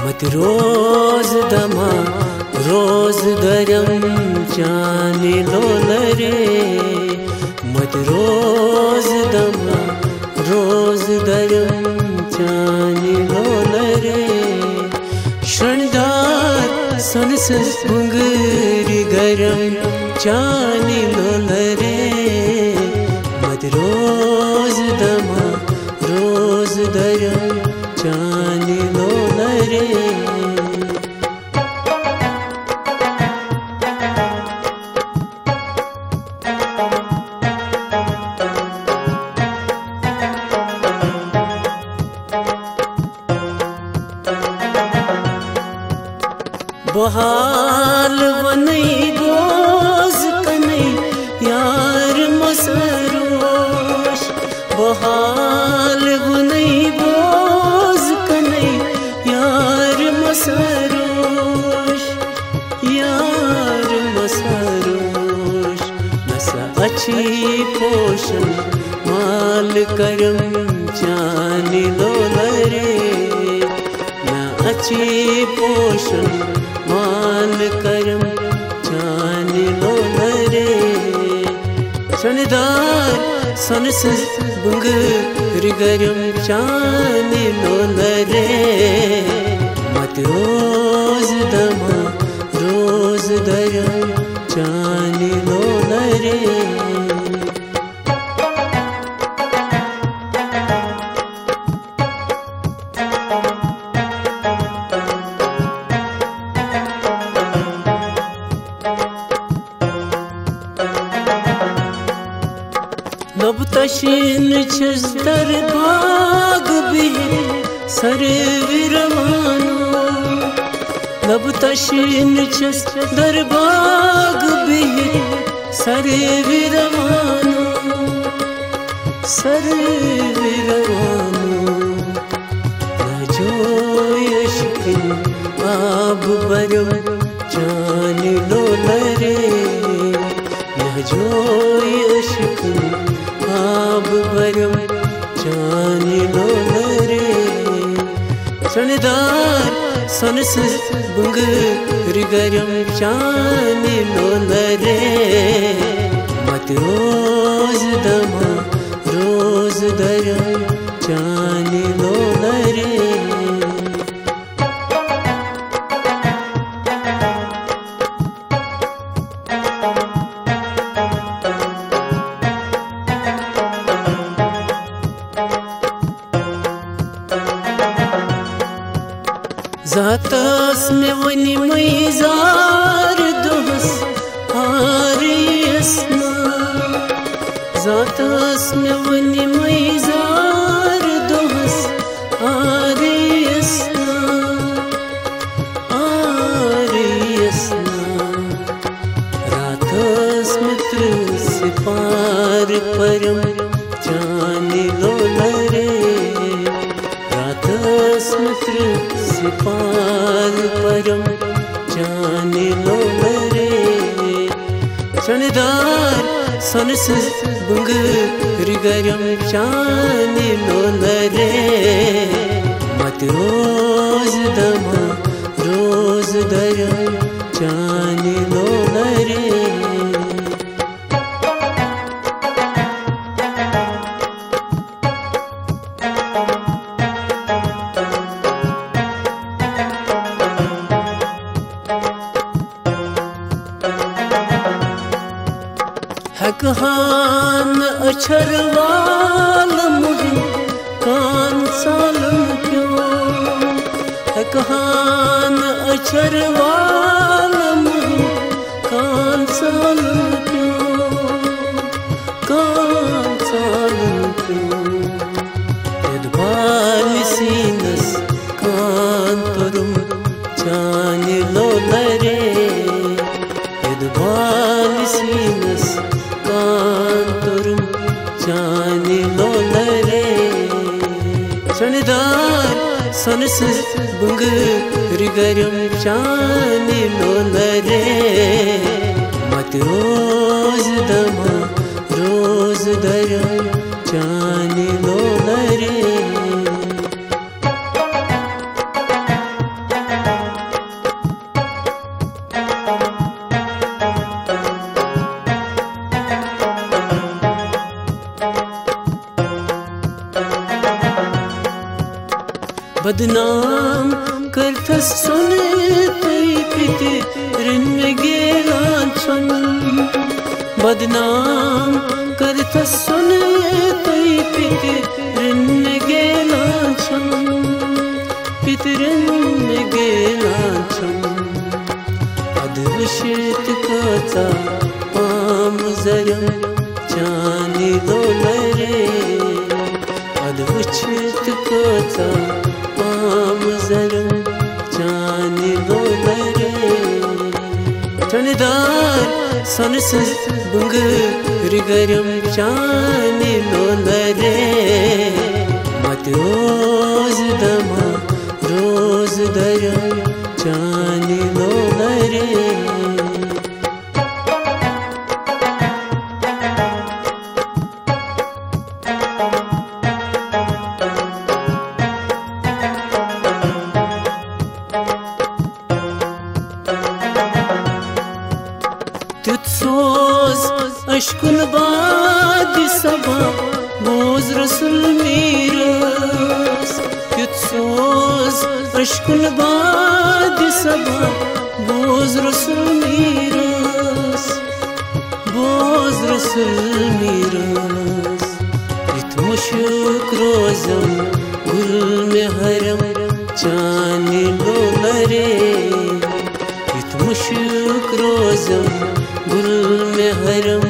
मत रोज दमा रोज दरम चाने लोलरे मत रोज दमा रोज दरम चाने लोलरे शणदार सनस मुंगरी गरम चाने लोलरे मत रोज दमा रोज दरम चाने लोलरे बहाल वनई बोझ कनई यार मसरोश बहाल वनई बोझ कनई यार मसरोश नसा अच्छी पोषण माल करम चाने लोलरे न अच्छी पोषण माल करम चाने लोलरे शणदार सनस बुंगरी गरम चाने लोलरे मत रोज दमा रोज दरम चाने लोलरे लब तशीन छस दर बाग बिह सर विरवानो लब तशीन छस दर बाग बिह सर विरवानो न जोय शिकन आब बरम चाने लोलरे न जोय शिकन आब बरम चाने लोलरे शणदार सनस बुंगरी गरम चाने लोलरे मत रोज दमा रोज दरम चाने लोलरे जातस में वनी मैजार दोहस आरियसना जातस में वनी मैजार दोहस आरियसना रातस में त्रस पार परम चाने लोलरे रातस में त्रस पाल परम चाने लोलरे शणदार सनस बुंगरी गरम चाने लोलरे मत रोज दमा रोज दरम चाने लोलरे हकहान अछरवाल मुहिम कान सालन क्यों हकहान अछरवाल मुहिम कान सालन क्यों यदबाल सीनस कान तुरुम चाने लोलरे यदबाल सीनस कांतुरुम चाने लोलरे शणदार सनस बुंगरी गरम चाने लोलरे मत रोज दमा रोज दरम चाने लोलरे बदनाम करथस सोने तई पिते रिन गेलान छन बदनाम करथस सोने तई पिते रिन गेलान छन पितरिन गेलान छन अदविशित कथा पाम जयम चानी लोलरे अदविशित कथा पाम जयम चानी लोलरे चनदार सनस बुंग रिगरम चानी लोलरे मत रोज दमा रोज दरम चानी लोलरे सोज अशकुन बाद सबा बोज रसुल मीरस सोज अशकुन बाद सबा बोज रसुल मीरस बोज रसुल मीरस इत मुशक रोजम गुल में हरम चानी लोलरे इत मुशक रोजम गुल में हरम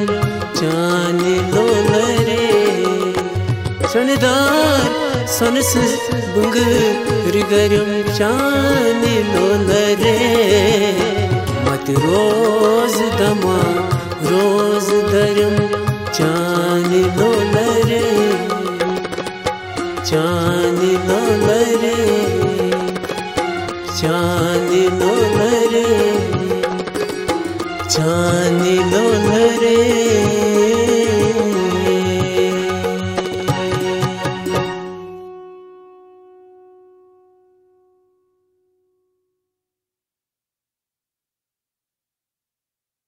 चानी लोलरे चनदार सनस बुंग रिगरम चानी लोलरे मत रोज दमा रोज दरम चानी लोलरे चानी लोलरे चानी लोलरे चानी लोलरे।